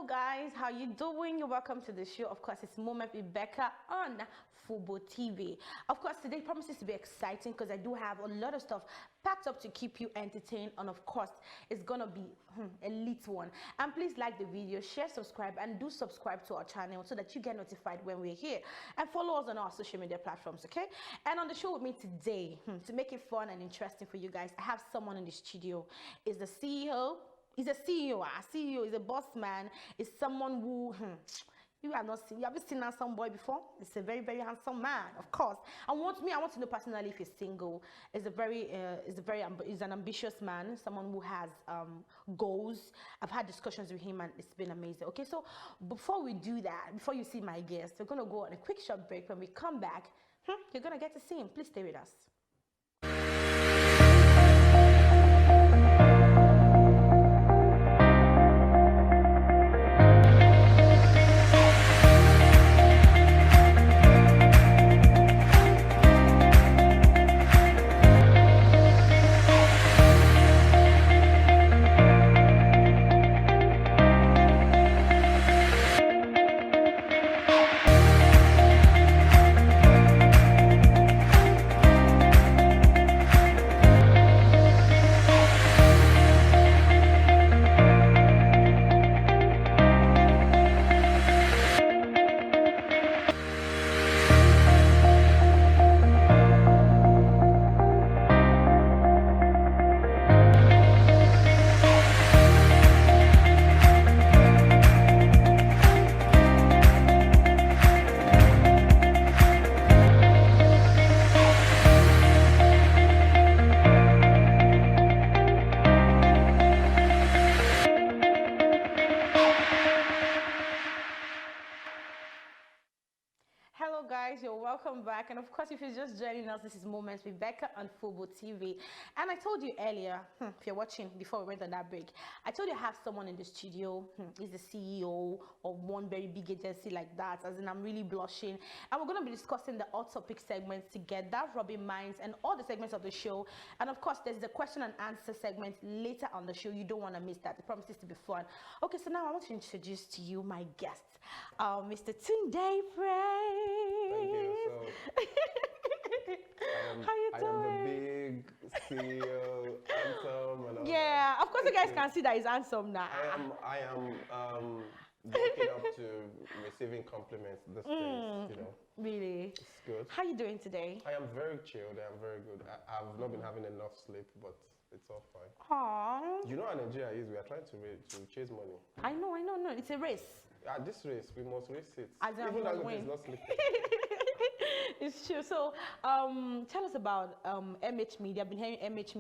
Hello guys, how you doing? You're welcome to the show. Of course, it's Moment with Bekkah on Fubo TV. Of course, today promises to be exciting because I do have a lot of stuff packed up to keep you entertained, and of course, it's gonna be a lit one. And please like the video, share, subscribe, and do subscribe to our channel so that you get notified when we're here. And follow us on our social media platforms, okay? And on the show with me today, to make it fun and interesting for you guys, I have someone in the studio. Is the CEO. He's a CEO. A CEO is a boss man. Is someone who you have not seen. You haven't seen a handsome boy before. It's a very, very handsome man, of course. I want to know personally if he's single. He's an ambitious man, someone who has goals. I've had discussions with him and it's been amazing. Okay, so before we do that, before you see my guest, we're gonna go on a quick short break. When we come back, you're gonna get to see him. Please stay with us. Hello guys, you're welcome back, and of course if you're just joining us, this is Moments with Bekkah on Fubo TV. And I told you earlier, if you're watching before we went on that break, I told you I have someone in the studio. He's the CEO of one very big agency like that, as in I'm really blushing. And we're going to be discussing the hot topic segments together, rubbing minds and all the segments of the show. And of course there's the question and answer segment later on the show. You don't want to miss that. It promises to be fun. Okay, so now I want to introduce to you my guest, Mr. Tunde Frey. Thank you. So, how you I doing? am the big CEO, handsome, and all Yeah, that. of course you guys can see that he's handsome now. I am waking up to receiving compliments these days, you know. Really? It's good. How you doing today? I am very chilled. I am very good. I've not been having enough sleep, but it's all fine. Aww. You know how Nigeria is. We are trying to chase money. I know. No, it's a race. At this race, we must race it. As in Even we though win. it's not sleeping. It's true. So, tell us about MH Media. I've been hearing MH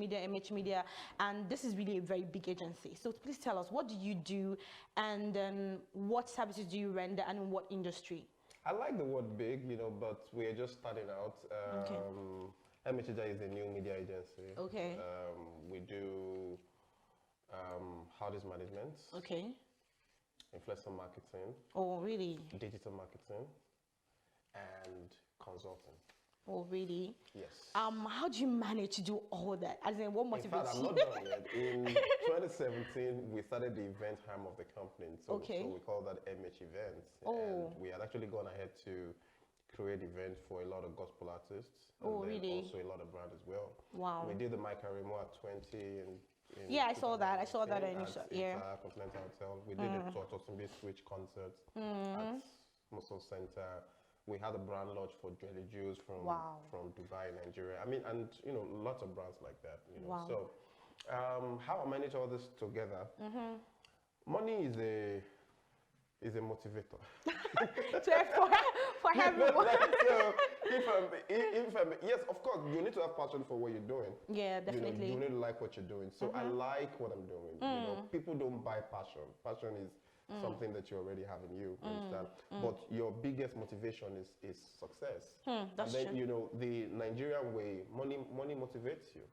Media, and this is really a very big agency. So please tell us, what do you do, and what services do you render, and in what industry? I like the word big, you know, but we're just starting out. Okay. MH Media is a new media agency. Okay. We do artist management. Okay. Influencer marketing, Oh, really? digital marketing, and consulting. Oh, really? Yes. How do you manage to do all that? As in, what In fact, motivates I'm you? not done yet. In 2017, we started the event arm of the company. So, Okay. so we call that MH Events. Oh. And we had actually gone ahead to create events for a lot of gospel artists. And Oh, then really? also a lot of brands as well. Wow. We did the Mike Arimo at 20 and Yeah, I saw that. I saw that in your at shot. Yeah. Continental Hotel. We did the Tototumbi Switch concert at Muscle Center. We had a brand launch for Jelly Juice from Dubai, Nigeria. I mean, and you know, lots of brands like that. You know, Wow. so how I manage all this together? Money is a motivator. for everyone. So yes, of course, you need to have passion for what you're doing. Yeah, definitely. You need to like what you're doing. So I like what I'm doing. You know, people don't buy passion. Passion is something that you already have in you. Understand? But your biggest motivation is success. That's and then true. you know the Nigerian way, money motivates you.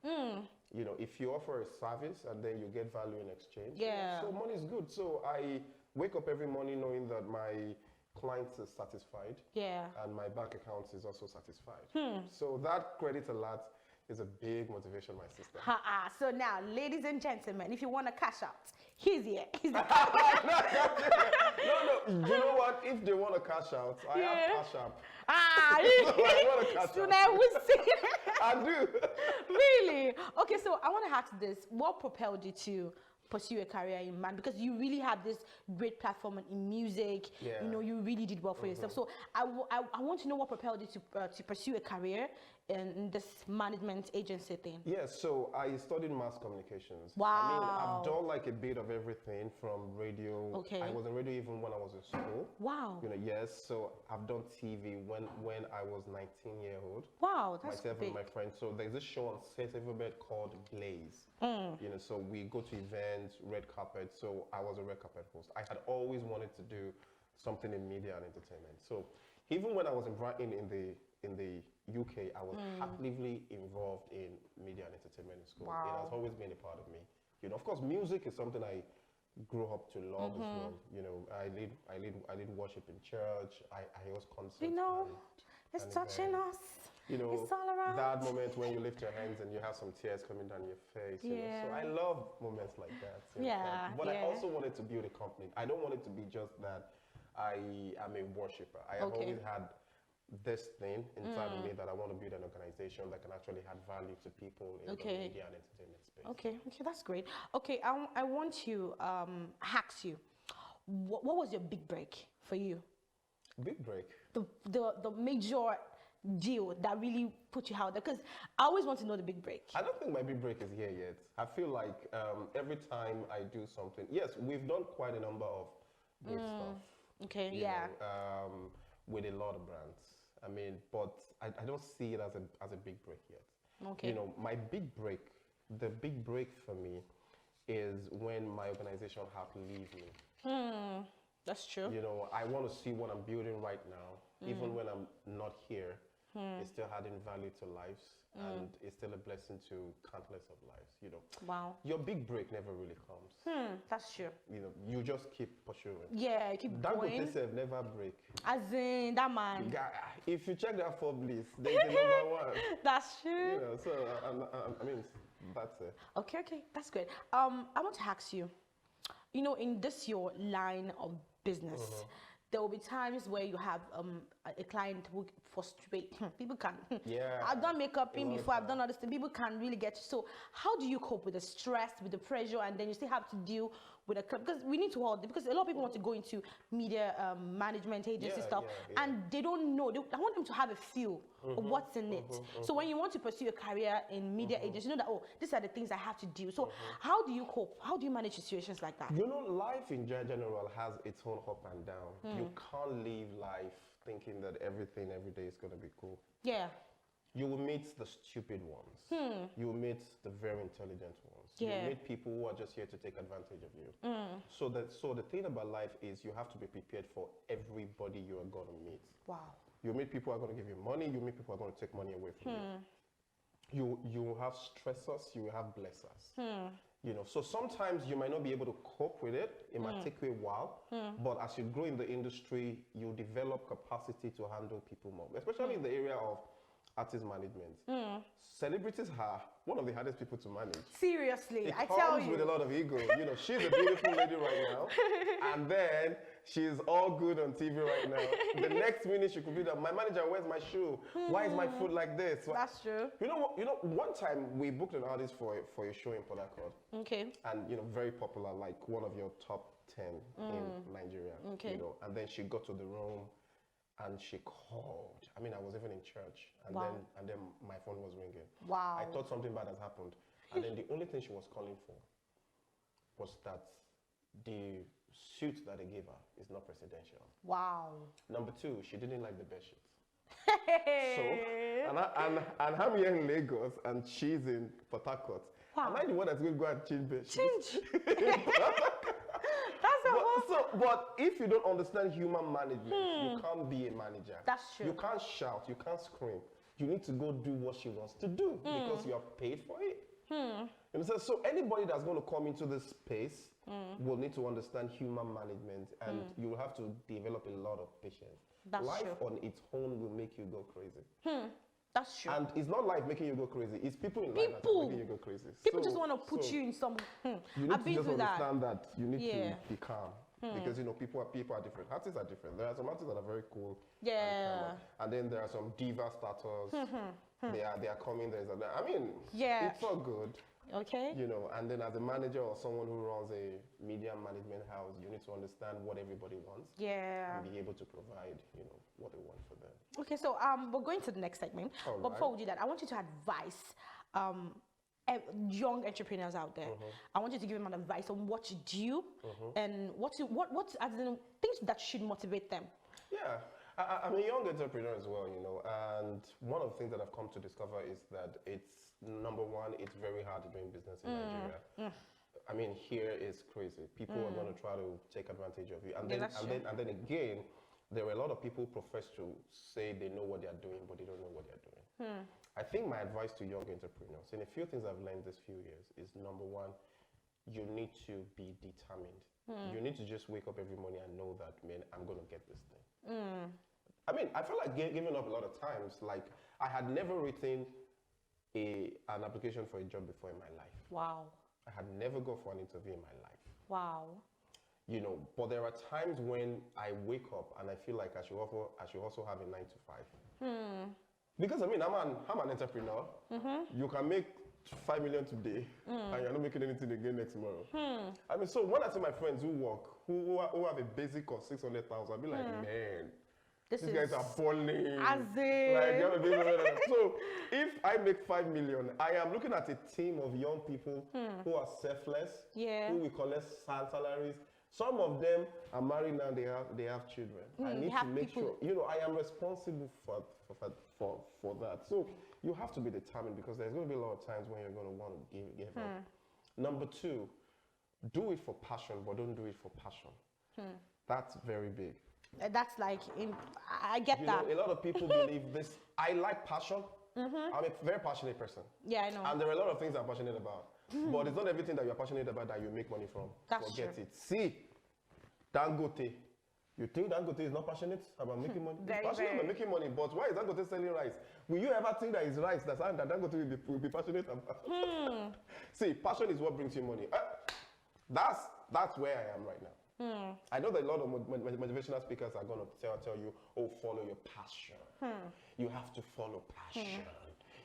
You know, if you offer a service and then you get value in exchange, Yeah. so money is good. So I wake up every morning knowing that my clients is satisfied, Yeah. and my bank account is also satisfied. So that credit alert is a big motivation, my sister. So now, ladies and gentlemen, if you want to cash out, he's here. He's the you know what? If they want to cash out, I have cash out. Ah, So I want to cash soon out. I will see. I do. Really? Okay, so I want to ask this. What propelled you to pursue a career in man? Because you really have this great platform in music. Yeah. You know, you really did well for yourself. So I want to know what propelled you to pursue a career in this management agency thing. Yeah, so I studied mass communications. Wow. I mean, I've done like a bit of everything from radio. Okay. I was in radio even when I was in school. Wow. You know, yes. So I've done TV when I was 19 years old. Wow, that's Myself big. and my friends. So there's this show on Set Everybody called Blaze. You know, so we go to events, red carpet. So I was a red carpet host. I had always wanted to do something in media and entertainment. So even when I was in the UK, I was actively involved in media and entertainment in school. Wow. It has always been a part of me. You know, of course, music is something I grew up to love as well. You know, I lead worship in church. I host concerts. You know, and it's touching us. You know, it's all around. that moment when you lift your hands and you have some tears coming down your face. You know? So I love moments like that. But I also wanted to build a company. I don't want it to be just that I am a worshiper. I have always had this thing inside of me that I want to build an organization that can actually add value to people in the media and entertainment space. Okay, that's great. Okay, I want to ask you, what was your big break for you? Big break? The major deal that really put you out there? Because I always want to know the big break. I don't think my big break is here yet. I feel like every time I do something, yes, we've done quite a number of great stuff. Okay, you know, with a lot of brands. I mean, but I don't see it as a big break yet. Okay. You know, my big break, the big break for me is when my organization have to leave me. That's true. You know, I want to see what I'm building right now, even when I'm not here. It's still adding value to lives, and it's still a blessing to countless of lives. You know, Wow. your big break never really comes. That's true. You know, you just keep pursuing. Yeah, keep going. Dangote self never break. As in that man. If you check that for bliss, there's a number one. That's true. You know, so I mean, that's it. Okay, that's great. I want to ask you, you know, in this your line of business, there will be times where you have a client who frustrate people can. I've done makeup in before. I've done all this thing. People can really get you. So how do you cope with the stress, with the pressure, and then you still have to deal with a club? Because we need to hold, because a lot of people want to go into media management agency stuff, and they don't know. I want them to have a feel of what's in it. So when you want to pursue a career in media agency, you know that, oh, these are the things I have to do. So how do you cope? How do you manage situations like that? You know, life in general has its own up and down. You can't live life thinking that everything every day is going to be cool. Yeah. You will meet the stupid ones. You will meet the very intelligent ones. You will meet people who are just here to take advantage of you. So the thing about life is you have to be prepared for everybody you are going to meet. Wow. You meet people who are going to give you money. You meet people who are going to take money away from you. You will have stressors. You will have blessers. You know, so sometimes you might not be able to cope with it. It might take you a while, but as you grow in the industry, you develop capacity to handle people more, especially in the area of artist management. Celebrities are one of the hardest people to manage. Seriously, I tell you. It comes with a lot of ego. You know, she's a beautiful lady right now, and then she's all good on TV right now. The next minute she could be like, my manager, where's my shoe? Why is my food like this? That's true. You know what? You know, one time we booked an artist for a show in Port Harcourt. Okay. And you know, very popular, like one of your top 10 in Nigeria. Okay. You know, and then she got to the room and she called. I mean, I was even in church, and then my phone was ringing. Wow. I thought something bad has happened, and then the only thing she was calling for was that the suit that they gave her is not presidential. Wow. Number two, she didn't like the bed sheets. So, and I'm here in Lagos, and she's in Port Harcourt. Wow. Am I the one that's going to go and change bed sheets? But if you don't understand human management, you can't be a manager. That's true. You can't shout, you can't scream. You need to go do what she wants to do because you are paid for it. And so anybody that's going to come into this space will need to understand human management, and you will have to develop a lot of patience. That's life true. on its own will make you go crazy. That's true. And it's not life making you go crazy. It's people in life that are making you go crazy. People just want to put you in some. You need to just understand that you need to be calm. Because people are different. Artists are different. There are some artists that are very cool. Yeah. And then there are some diva status. They are coming. I mean, yeah, it's all good. Okay. And then as a manager or someone who runs a media management house, you need to understand what everybody wants. Yeah. And be able to provide, what they want for them. Okay, so we're going to the next segment. All but right. before we do that, I want you to advise young entrepreneurs out there. I want you to give them an advice on what to do and what as in things that should motivate them. Yeah. I'm a young entrepreneur as well, and one of the things that I've come to discover is that number one, it's very hard doing business in Nigeria. I mean, here is crazy. People are going to try to take advantage of you. And then again, there are a lot of people who profess to say they know what they're doing, but they don't know what they're doing. I think my advice to young entrepreneurs, and a few things I've learned this few years, is number one, you need to be determined. You need to just wake up every morning and know that, man, I'm going to get this thing. I mean, I feel like giving up a lot of times. Like, I had never written an application for a job before in my life. Wow. I had never gone for an interview in my life. Wow. But there are times when I wake up and I feel like I should also have a 9 to 5. Because I mean, I'm an entrepreneur. You can make 5 million today, and you're not making anything again next tomorrow. I mean, so when I see my friends who work, who have a basic of 600,000, I'll be like, man, these guys are balling. As in. So if I make 5 million, I am looking at a team of young people who are selfless, who will collect salaries. Some of them are married now, they have children. I need to make sure, I am responsible for that. So you have to be determined, because there's going to be a lot of times when you're going to want to give up. Number two, do it for passion, but don't do it for passion. That's very big. That's like, I get that. A lot of people believe this. I like passion. I'm a very passionate person. Yeah, I know. And there are a lot of things I'm passionate about. But it's not everything that you're passionate about that you make money from. That's Forget true. it. See, Dangote. You think Dangote is not passionate about making money? He's passionate about making money, but why is Dangote selling rice? Will you ever think that it's rice that Dangote will be passionate about? See, passion is what brings you money. That's where I am right now. I know that a lot of motivational speakers are going to tell you, oh, follow your passion. You have to follow passion.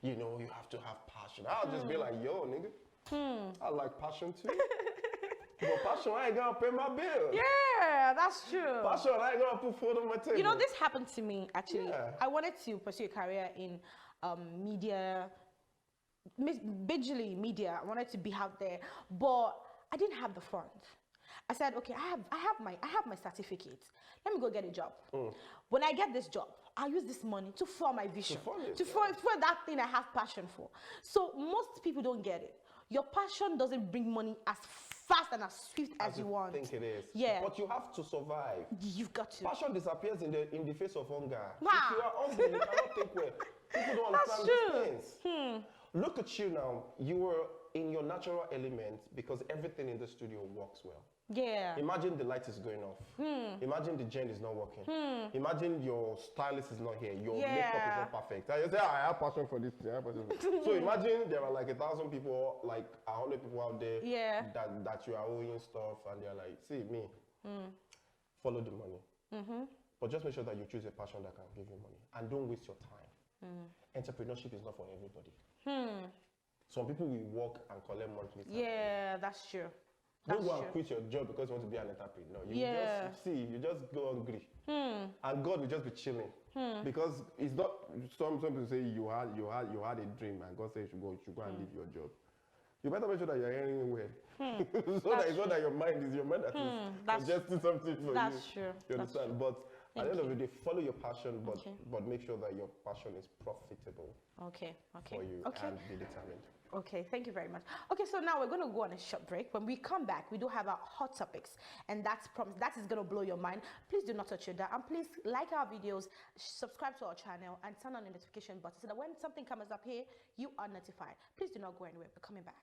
You have to have passion. I'll just be like, yo, nigga, I like passion too. But passion, I ain't gonna pay my bill. Yeah, that's true. Passion, I ain't gonna put food on my table. This happened to me, actually. Yeah. I wanted to pursue a career in media, visually media. I wanted to be out there, but I didn't have the funds. I said, okay, I have my certificate. Let me go get a job. When I get this job, I'll use this money to fuel my vision, to fuel that thing I have passion for. So most people don't get it. Your passion doesn't bring money as fast and as swift as you want. I think it is. Yeah. But you have to survive. You've got to. Passion disappears in the face of hunger. Wow. If you are hungry, you cannot think well. People don't understand these things. Look at you now. You were in your natural element because everything in the studio works well. Yeah. Imagine the light is going off. Imagine the gen is not working. Imagine your stylist is not here. Your makeup is not perfect. And you say, I have passion for this. So imagine there are like 1,000 people, like 100 people out there that you are owing stuff, and they're like, see me, follow the money. But just make sure that you choose a passion that can give you money, and don't waste your time. Entrepreneurship is not for everybody. Some people will work and collect monthly salary. Yeah, that's true. Don't go and quit your job because you want to be an entrepreneur. You just go hungry. And God will just be chilling. Because it's not, some people say you had a dream and God says you should go and leave your job. You better make sure that you're earning well. So that it's not that your mind that is suggesting something for you. That's true. You understand? But at the end of the day, follow your passion, but make sure that your passion is profitable for you and be determined. Okay, thank you very much. Okay, so now we're going to go on a short break. When we come back, we do have our hot topics, and that is going to blow your mind. Please do not touch your dial, and please like our videos, subscribe to our channel, and turn on the notification button so that when something comes up here, you are notified. Please do not go anywhere. We're coming back.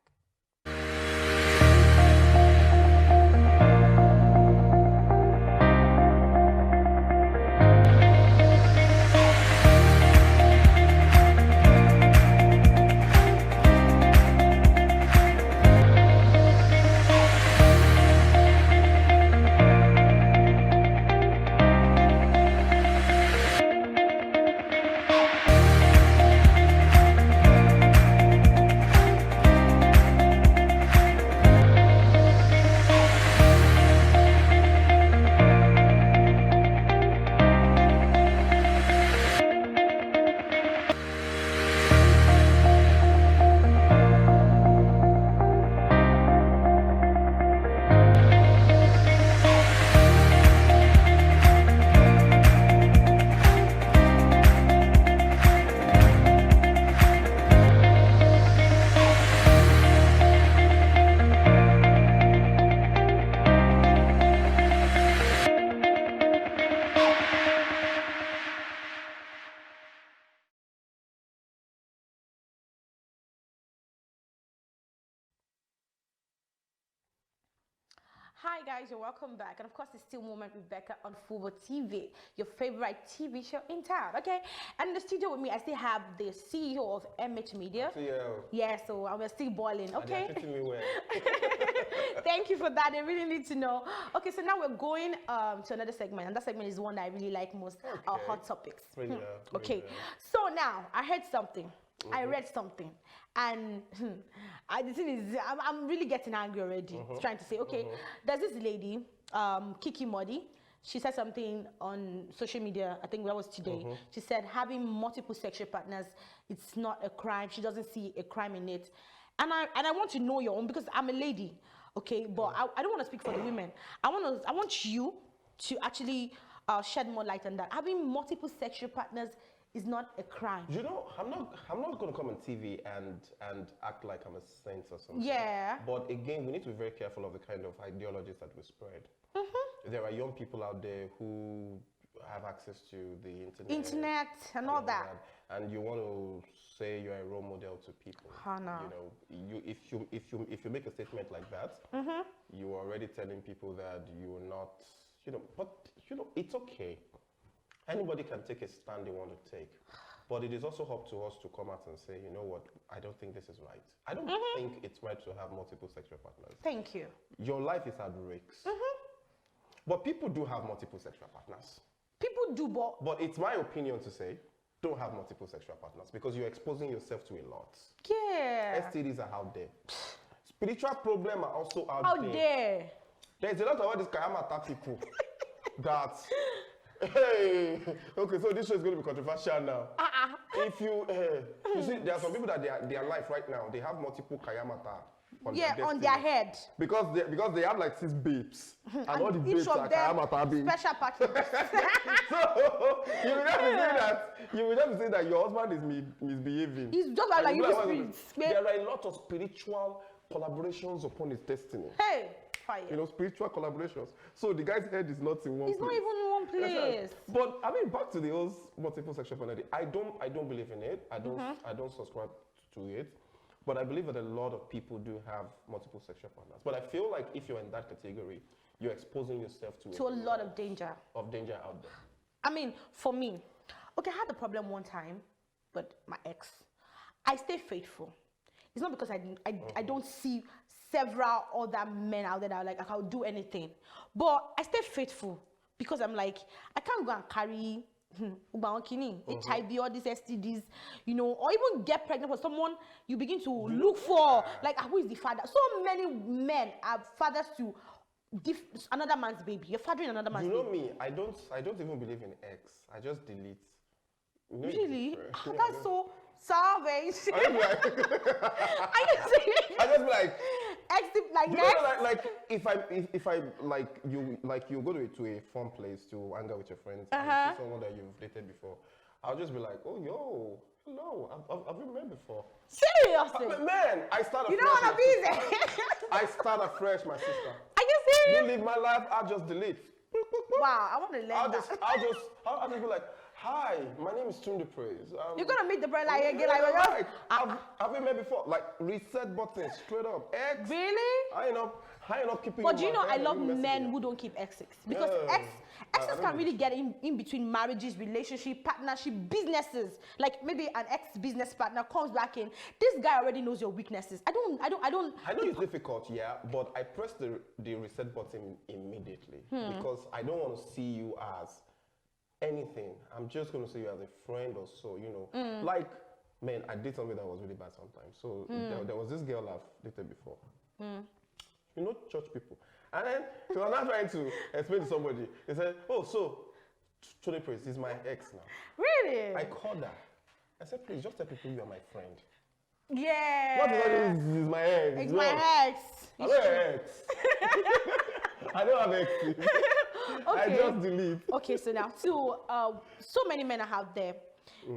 Hi guys, you're welcome back, and of course it's still Moment with Bekkah on Fubo TV, your favorite TV show in town. Okay, and in the studio with me I still have the CEO of MH Media. CEO. Yeah, so I'm still boiling. Okay. And treating me well. Thank you for that. They really need to know. Okay, so now we're going to another segment, and that segment is one that I really like most. Our hot topics. Okay, so now I heard something. I read something, and the thing is, I'm really getting angry already. Trying to say, okay, there's this lady, Kiki Modi. She said something on social media. I think that was today. She said having multiple sexual partners, it's not a crime. She doesn't see a crime in it, and I want to know your own, because I'm a lady, okay. But I don't want to speak for the women. I want you to actually shed more light on that. Having multiple sexual partners is not a crime. You know, I'm not going to come on TV and act like I'm a saint or something. Yeah. But again, we need to be very careful of the kind of ideologies that we spread. There are young people out there who have access to the internet and all that. And you want to say you're a role model to people. No. You know, if you make a statement like that, you are already telling people that you are not. You know, but you know, it's okay. Anybody can take a stand they want to take, but it is also up to us to come out and say, you know what, I don't think this is right. I don't think it's right to have multiple sexual partners. Thank you. Your life is at risk. But people do have multiple sexual partners. People do, but it's my opinion to say, don't have multiple sexual partners, because you're exposing yourself to a lot. Yeah. STDs are out there. Spiritual problems are also out there. There. There's a lot of all these Kayamata people that... Hey, okay, so this show is going to be controversial now. If you see, there are some people that their life right now, they have multiple Kayamata on their head. Because they have like 6 babes. And all the babes are Kayamata babes. Special package. So, you will have to say that your husband is misbehaving. He's just like you spirits. There are a lot of spiritual collaborations upon his destiny. Hey. Fire. You know, spiritual collaborations. So the guy's head is not in one place. It's not even in one place. But I mean, back to the whole multiple sexual partnership. I don't believe in it. I don't subscribe to it. But I believe that a lot of people do have multiple sexual partners. But I feel like if you're in that category, you're exposing yourself to a lot of danger. Of danger out there. I mean, for me, okay, I had a problem one time with my ex. I stay faithful. It's not because I don't see several other men out there that are like, I'll do anything. But I stay faithful because I'm like, I can't go and carry HIV, all these STDs, you know, or even get pregnant for someone you begin to look for. Like, who is the father? So many men are fathers to another man's baby. You're fathering another man's baby. You know me, I don't even believe in X. I just delete. You know, really? That's so salvage. I just be like, exit like you next. Know, like if I like you go to a fun place to hang out with your friends and you see someone that you've dated before, I'll just be like, oh yo, hello, I've been met before. Seriously? Man, I start afresh. You don't want to be there. I start afresh, my sister. Are you serious? You live my life, I'll just delete. Wow, I want to learn I'll just be like, hi, my name is Tunde Praise. You're gonna meet the brother again, like have we met before? Like reset button straight up. X. Really? I ain't not keeping. But do you know I love men who don't keep exes, because exes can really get in between marriages, relationship, partnership, businesses. Like maybe an ex-business partner comes back in. This guy already knows your weaknesses. I don't. I know it's difficult, yeah, but I press the reset button immediately because I don't want to see you as anything. I'm just going to see you as a friend or so, you know. Like, man, I did something that was really bad sometimes. So there was this girl I've dated before. You know, church people. And then she was not trying to explain to somebody. They said, oh, so, Tony Praise, he's my ex now. Really? I called her. I said, please, just tell people you are my friend. Yeah. What is all this? He's my ex. It's my ex. I don't have ex. I don't have ex. Okay. I just delete. Okay, so now, so many men are out there.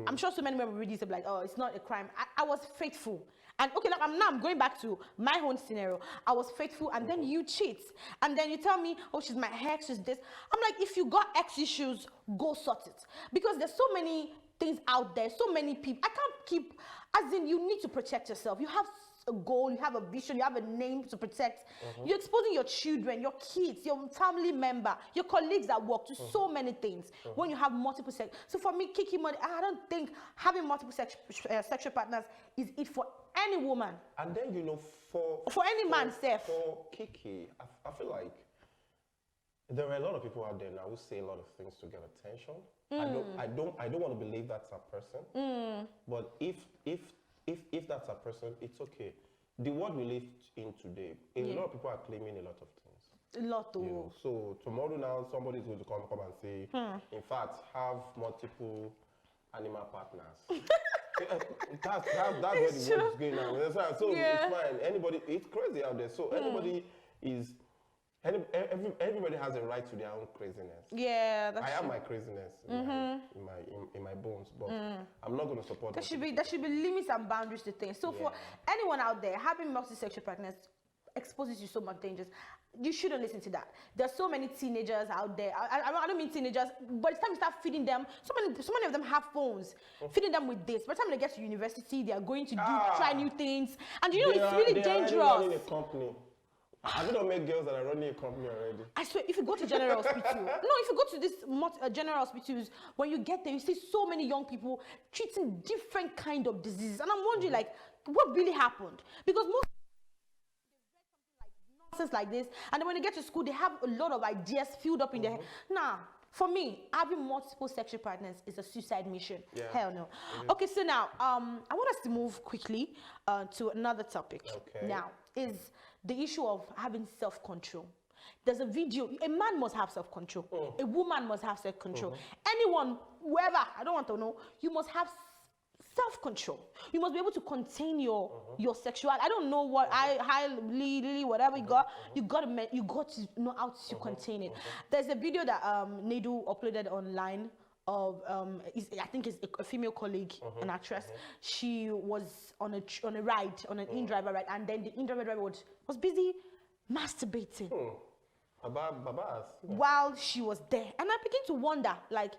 I'm sure so many men will read this and be like, oh, it's not a crime. I was faithful. And okay, now I'm going back to my own scenario. I was faithful, and then you cheat. And then you tell me, oh, she's my ex, she's this. I'm like, if you got ex issues, go sort it. Because there's so many things out there, so many people. I can't keep, as in, you need to protect yourself. You have a goal, you have a vision, you have a name to protect. You're exposing your children, your kids, your family member, your colleagues at work to so many things when you have multiple sex. So for me, Kiki Money, I don't think having multiple sexual partners is it for any woman. And then, you know, for any man, Seth. For Kiki, I feel like there are a lot of people out there now who say a lot of things to get attention. I don't want to believe that's a person. But if that's a person, it's okay. The world we live in today, a lot of people are claiming a lot of things. A lot of. You know, so tomorrow now, somebody is going to come and say, in fact, have multiple animal partners. that's where the world is going now. So it's fine. It's crazy out there. So everybody has a right to their own craziness. Yeah, that's I have true. my craziness in my bones, but I'm not going to support there should be limits and boundaries to things. So for anyone out there, having multi-sexual partners exposes you so much dangers. You shouldn't listen to that. There's so many teenagers out there. I don't mean teenagers, but it's time you start feeding them. So many of them have phones. Feeding them with this. By the time they get to university, they are going to try new things. And you know, it's really dangerous. They are running a company. Have you not met girls that are running a company already? I swear, if you go to general hospital, if you go to this general hospitals, when you get there, you see so many young people treating different kind of diseases. And I'm wondering, like, what really happened? Because most nonsense like this, and then when they get to school, they have a lot of ideas filled up in their head. Nah, for me, having multiple sexual partners is a suicide mission. Hell no. Okay, so now, I want us to move quickly to another topic. Okay. Now, is the issue of having self-control. There's a video, a man must have self-control. A woman must have self-control. Anyone, whoever, I don't want to know, you must have self-control. You must be able to contain your sexuality. I don't know what whatever you got. You got to know how to contain it. There's a video that Nedu uploaded online of I think it's a female colleague, an actress. She was on a ride, on an in-driver ride, and then the in-driver driver was busy masturbating while she was there. And I begin to wonder, like,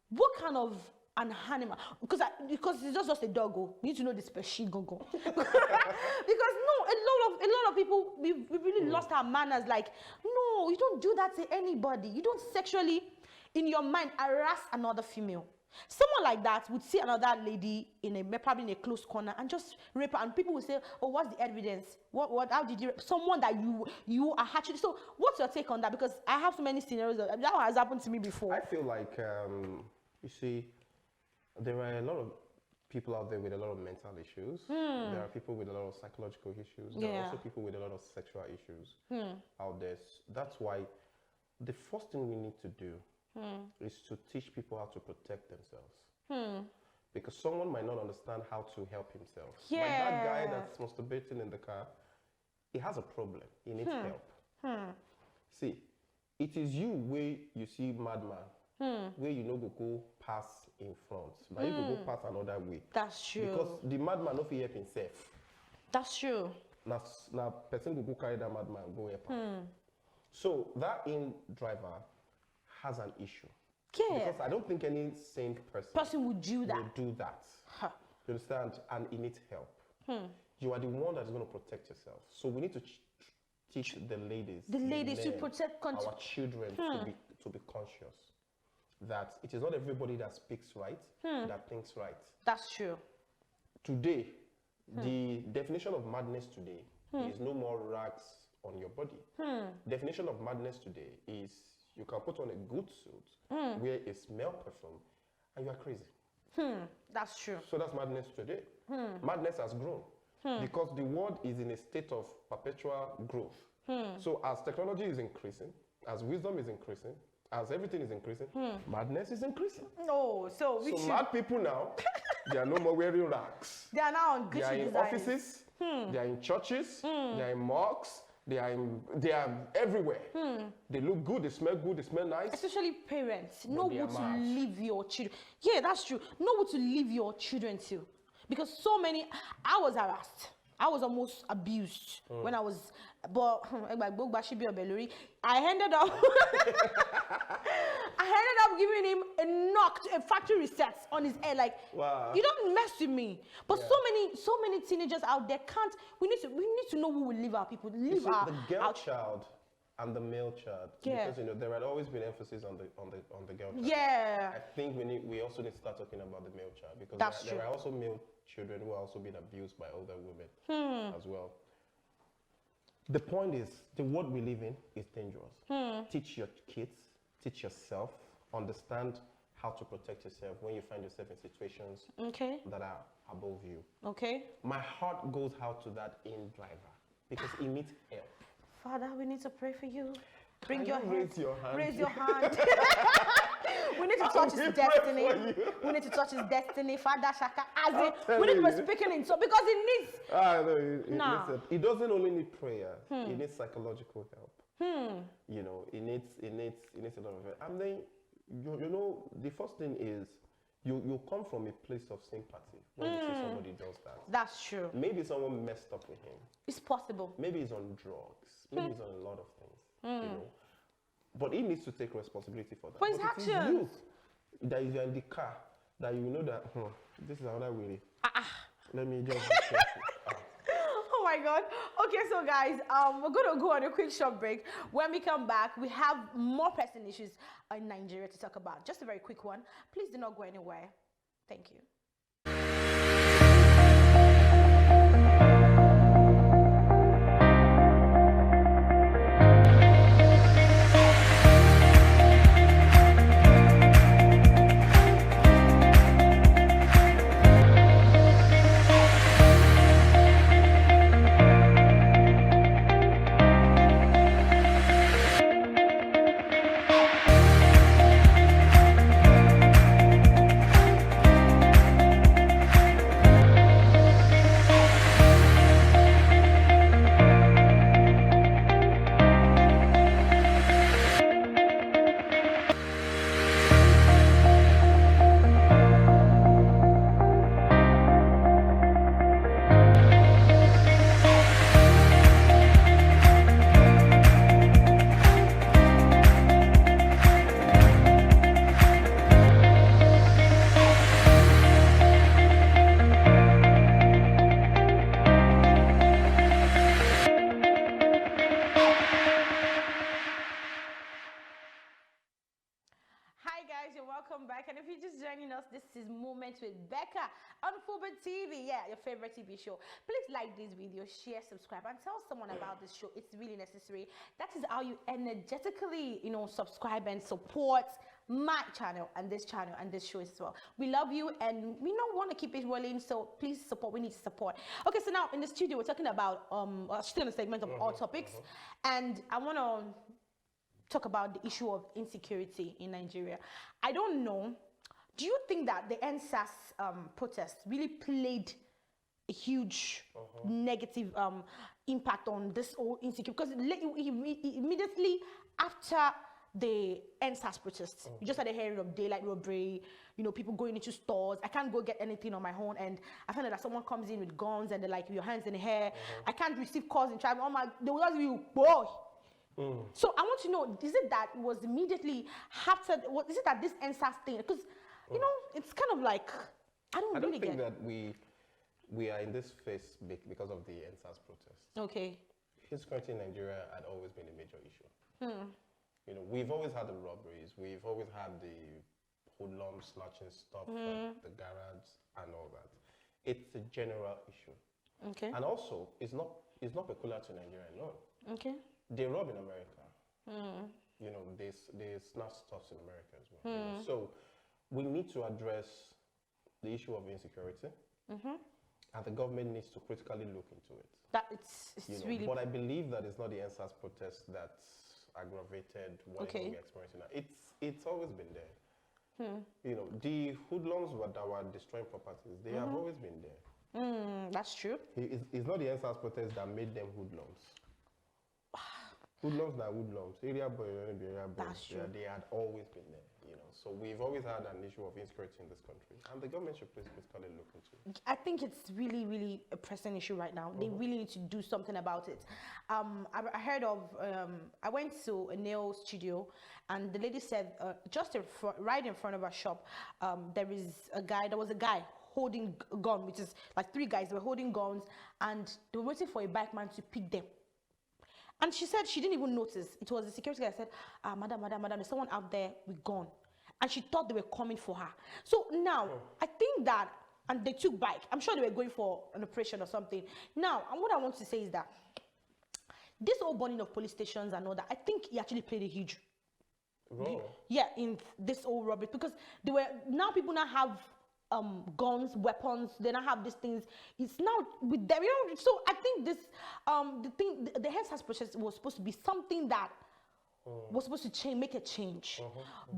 what kind of an animal, because it's just a doggo. You need to know the species go. Because no, a lot of people we really lost our manners. Like, no, you don't do that to anybody. You don't sexually, in your mind, harass another female. Someone like that would see another lady probably in a close corner and just rape her, and people will say, "Oh, what's the evidence? What? How did you rape someone that you are actually?" So, what's your take on that? Because I have so many scenarios that has happened to me before. I feel like you see, there are a lot of people out there with a lot of mental issues. There are people with a lot of psychological issues. There are also people with a lot of sexual issues out there. That's why the first thing we need to do is to teach people how to protect themselves. Because someone might not understand how to help himself. Like that guy that's masturbating in the car, he has a problem. He needs help. See, it is you where you see madman, where you know go pass in front, but you go pass another way. That's true. Because the madman no fit help himself. That's true. Now person go carry that madman go help him. So that in driver has an issue. Yeah. Because I don't think any sane person would do that. You understand? And he needs help. You are the one that's going to protect yourself. So we need to teach the ladies. The ladies to protect our children to be conscious that it is not everybody that speaks right that thinks right. That's true. Today, the definition of madness today is no more rags on your body. Definition of madness today is you can put on a good suit, wear a smell perfume, and you are crazy. That's true. So that's madness today. Madness has grown because the world is in a state of perpetual growth. So as technology is increasing, as wisdom is increasing, as everything is increasing, madness is increasing. No, so mad people now, they are no more wearing rags. They are now on Gucci They are in offices, they are in churches, they are in mosques, they are everywhere. They look good, they smell nice. Especially parents. Know who to leave your children. Yeah, that's true. Know who to leave your children to. Because I was harassed. I was almost abused when I was, but I ended up giving him a knock factory reset on his head. Like, wow. You don't mess with me. But so many teenagers out there can't. We need to know who will leave our people. Leave the girl our child and the male child. Yeah. Because there had always been emphasis on the girl child. Yeah. I think we also need to start talking about the male child, because there are also male children who are also being abused by older women as well. The point is, the world we live in is dangerous. Teach your kids, teach yourself, understand how to protect yourself when you find yourself in situations that are above you. Okay. My heart goes out to that driver, because he needs help. Father, we need to pray for you. Bring your hand. Raise your hand. Raise your hand. We need to touch his destiny. We need to touch his destiny. Father Shaka, we need to be speaking in so, because it needs. It doesn't only need prayer. It needs psychological help. It needs a lot of help. And then the first thing is you come from a place of sympathy when you see somebody does that. That's true. Maybe someone messed up with him. It's possible. Maybe he's on drugs. Maybe he's on a lot of things. But he needs to take responsibility for that. For his actions. That you're in the car, that you know that this is another way. Let me just be careful. Oh my God. Okay, so guys, we're gonna go on a quick short break. When we come back, we have more pressing issues in Nigeria to talk about. Just a very quick one. Please do not go anywhere. Thank you. Welcome back, and if you're just joining us, this is Moments with Bekkah on Fubo TV, your favorite TV show. Please like this video, share, subscribe, and tell someone about this show. It's really necessary. That is how you energetically, subscribe and support my channel and this show as well. We love you, and we don't want to keep it rolling, so please support. We need to support. Okay, so now in the studio, we're talking about still in a segment of all topics, and I want to talk about the issue of insecurity in Nigeria. I don't know. Do you think that the NSAS protest really played a huge negative impact on this whole insecurity? Because immediately after the NSAS protests, you just had a hearing of daylight robbery, people going into stores. I can't go get anything on my own, and I find that someone comes in with guns and they're like, your hands in the hair. I can't receive calls in traffic. They will just be, boy. So I want to know, is it that it was immediately after, is it that this NSAS thing? Because, it's kind of like, I don't think that we are in this phase because of the NSAS protest. Okay. Insecurity in Nigeria had always been a major issue. We've always had the robberies. We've always had the hoodlums snatching stuff at the garage and all that. It's a general issue. Okay. And also, it's not peculiar to Nigeria alone. Okay. They rob in America. They snatch stuff in America as well. So we need to address the issue of insecurity, and the government needs to critically look into it. That it's really. But I believe that it's not the NSAS protest that's aggravated what we're experiencing now. It's always been there. The hoodlums that were destroying properties, they have always been there. That's true. It's not the NSAS protest that made them hoodlums. Hoodlums are hoodlums. Area boys, area boys. That's true. They had always been there, So we've always had an issue of insecurity in this country, and the government should please critically look into it. I think it's really, really a pressing issue right now. They really need to do something about it. I heard of, I went to a nail studio, and the lady said, just right in front of our shop, there was a guy holding a gun, which is like 3 guys, they were holding guns, and they were waiting for a bike man to pick them. And she said she didn't even notice. It was the security guy said, madam, there's someone out there with gun. And she thought they were coming for her. So now, I think that, and they took bike. I'm sure they were going for an operation or something. Now, and what I want to say is that this whole burning of police stations and all that, I think he actually played a huge role. Yeah, in this whole rubbish, because people now have guns, weapons. They now have these things. It's now with them, so I think this the health process was supposed to be something that was supposed to make a change.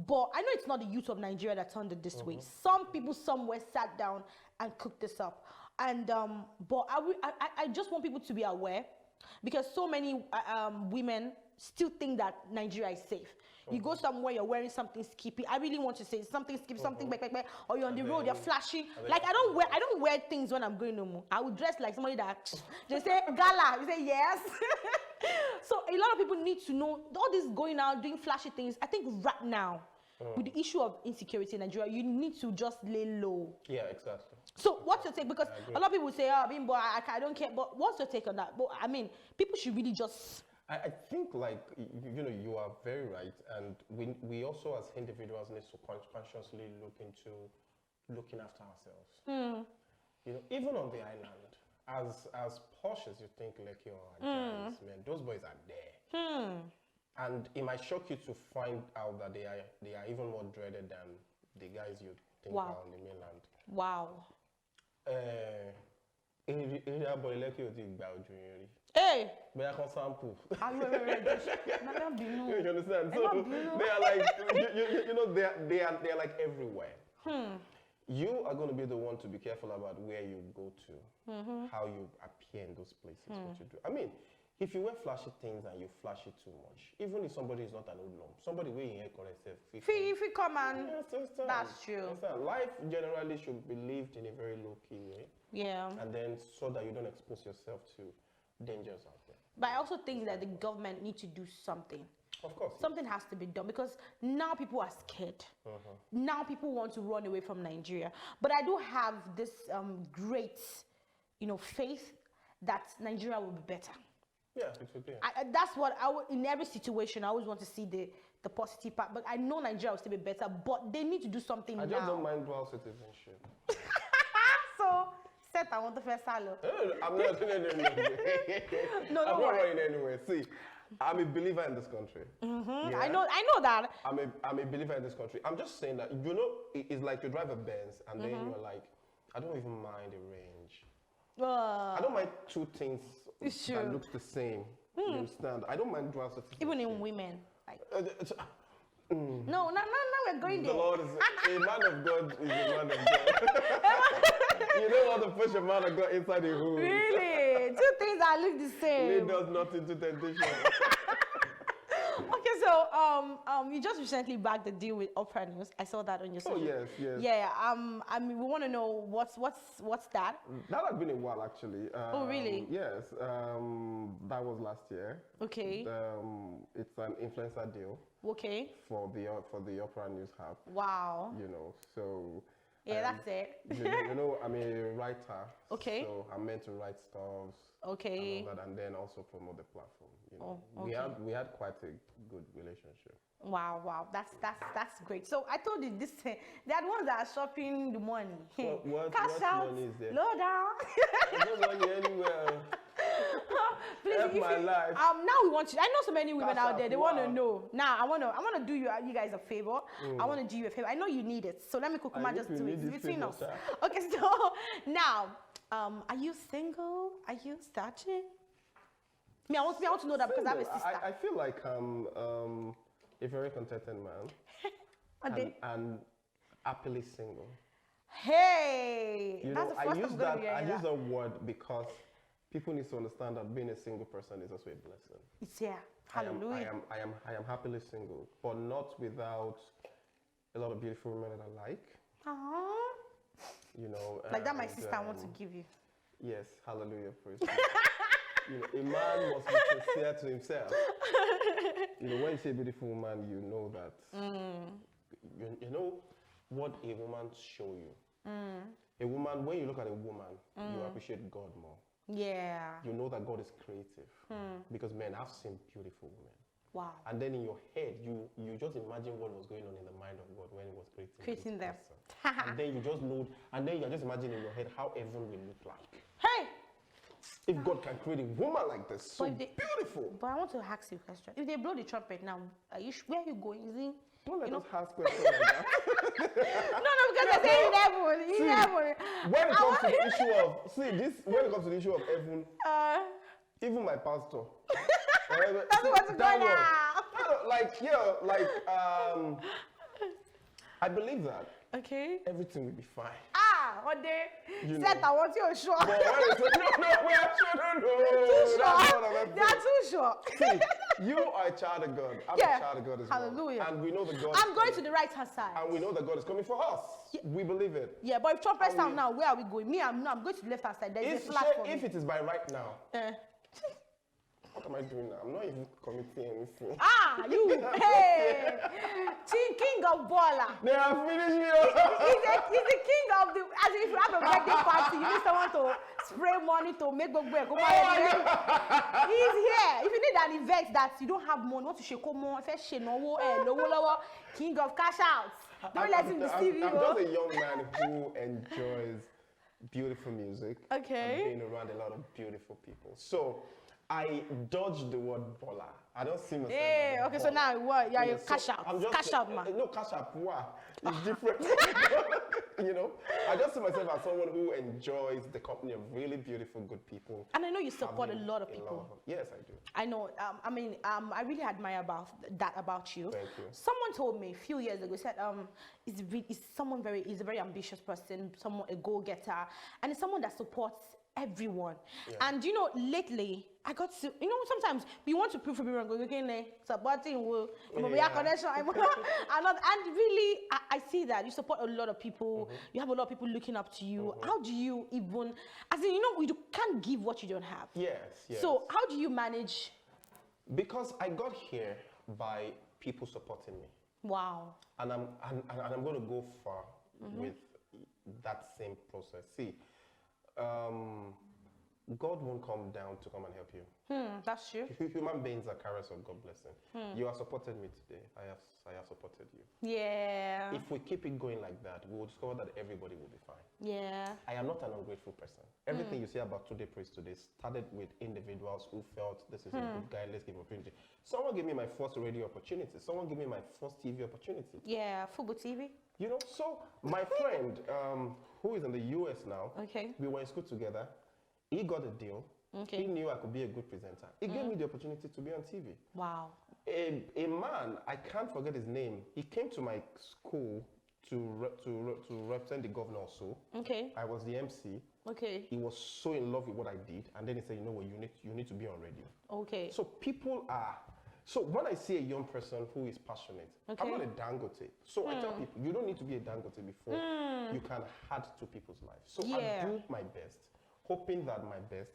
But I know it's not the youth of Nigeria that turned it this way. Some people somewhere sat down and cooked this up. And but I just want people to be aware, because so many women still think that Nigeria is safe. You go somewhere, you're wearing something skippy. I really want to say something skippy, something back, or you're on the road, you're flashing. Like I don't wear things when I'm going no more. I would dress like somebody that they say gala. You say yes. So a lot of people need to know all this going out doing flashy things. I think right now, with the issue of insecurity in Nigeria, you need to just lay low. Yeah, exactly. So what's your take? Because a lot of people say, Bimbo, I don't care. But what's your take on that? But I mean, people should really just. I think, like, you are very right, and we also as individuals need to consciously look into looking after ourselves. Even on the island, as posh as you think Lekki or Ajah is, man, those boys are there. And it might shock you to find out that they are even more dreaded than the guys you think are on the mainland. Wow. Hey! But I can sample. You understand? So they are like, they are like everywhere. You are going to be the one to be careful about where you go to, how you appear in those places, what you do. I mean, if you wear flashy things and you flash it too much, even if somebody is not an hoodlum, somebody wearing hair correct self, if you come and that's true. Life generally should be lived in a very low-key way. Yeah. And then so that you don't expose yourself to dangers out there. But I also think that the government needs to do something. Of course. Something has to be done, because now people are scared. Now people want to run away from Nigeria. But I do have this great, faith that Nigeria will be better. Yeah, it will be. That's what in every situation, I always want to see the positive part. But I know Nigeria will still be better, but they need to do something now. I just don't mind dual citizenship. So, I want the first salary. I'm not doing it. No, I'm not running anywhere. See, I'm a believer in this country. Yeah? I know that. I'm a believer in this country. I'm just saying that, it's like you drive a Benz and then you're like, I don't even mind the range. I don't mind two things that looks the same. You understand? I don't mind dual citizenship. Even in women. Like. No, we're going there. The Lord is a man of God is a man of God. You don't want to push a man of God inside a room. Really? Two things that look the same. Lead us not into temptation. Okay, so you just recently backed the deal with Opera News. I saw that on your social. Oh yes. Yeah. I mean, we want to know what's that? That has been a while actually. Oh really? Yes. That was last year. Okay. It's an influencer deal. Okay. For the Opera News Hub. Wow. So. Yeah, that's it. I'm a writer. Okay. So I'm meant to write stuff. Okay. And then also promote the platform. Okay. We had quite a good relationship. Wow. That's great. So I told you this. They are the ones that are shopping the money. What money is there? Low down. There's no money anywhere. Please, help my life. Now we want you. I know so many women out there. They want to know. Now I want to do you guys a favor. I want to do you a favor. I know you need it. So let me just do it between us. Okay. So now, are you single? Are you searching? I want to know that because I have a sister. I feel like I'm a very contented man. and happily single. Hey, that's the first time I use that word because people need to understand that being a single person is also a blessing. Hallelujah. I am happily single, but not without a lot of beautiful women that I like. Aww. You know, like that, my sister wants to give you. Yes, hallelujah, praise God. You know, a man must be sincere to himself. You know, when you say beautiful woman, you know that. You know what a woman show you. A woman, when you look at a woman, you appreciate God more. Yeah. You know that God is creative. Because men, I've seen beautiful women. Wow. And then in your head, you just imagine what was going on in the mind of God when he was creating them. And then you just know, and then you just imagine in your head how heaven will look like. Hey! If God can create a woman like this, so beautiful. But I want to ask you a question. If they blow the trumpet now, where are you going? Is it? Don't let us ask questions like that. No, because they say in heaven. In heaven. When it comes to the issue of, when it comes to the issue of heaven, even my pastor. That's what's going on. I believe that. Okay. Everything will be fine. One day, said I want you sure. No, we are sure. No. They are too sure. See, you are a child of God. I'm a child of God as well. Hallelujah. And we know that God. I'm going to the right hand side. And we know that God is coming for us. Yeah. We believe it. Yeah, but if trumpet sound now, where are we going? I'm going to the left hand side. There's a flag for me. If it is by right now. What am I doing now? I'm not even committing anything. You! Hey! King of baller. They have finished me. He's the king of the. As if you have a birthday party, you need someone to spray money to make go back. He's here. If you need an event that you don't have money, want to shake more, king of cash outs. Don't let him deceive you. I'm just a young man who enjoys beautiful music. Okay. And being around a lot of beautiful people. So I dodged the word baller. I don't see myself. Hey, okay, so now what? Yeah, you cash out. Cash out, man. No, cash out. What? It's different. You know, I just see myself as someone who enjoys the company of really beautiful, good people. And I know you support a lot of people. Yes, I do. I know. I really admire that about you. Thank you. Someone told me a few years ago, said, he's a very ambitious person, a goal-getter, and it's someone that supports everyone. Yeah. And you know, lately I got to, you know, sometimes we want to prove to people supporting connection. And really, I see that you support a lot of people. You have a lot of people looking up to you. How do you even, as in, you know, you can't give what you don't have. Yes. So how do you manage? Because I got here by people supporting me. Wow. And I'm going to go far with that same process. See, God won't come down to come and help you. That's true. Human beings are carriers of God blessing. You have supported me today. I have supported you. Yeah. If we keep it going like that, we will discover that everybody will be fine. Yeah. I am not an ungrateful person. Everything you say about Today Praise Today started with individuals who felt this is a good guy, let's give him opportunity. Someone gave me my first radio opportunity. Someone gave me my first TV opportunity. Yeah, football TV. You know, so my friend, who is in the US now, we were in school together. He got a deal. He knew I could be a good presenter. He gave me the opportunity to be on TV. Wow. A man, I can't forget his name. He came to my school to represent the governor also. Okay. I was the MC. Okay. He was so in love with what I did, and then he said, "You know what? You need to be on radio." Okay. So people are. So when I see a young person who is passionate, I'm not a Dangote. So I tell people, you don't need to be a Dangote before you can add to people's lives. So I do my best, hoping that my best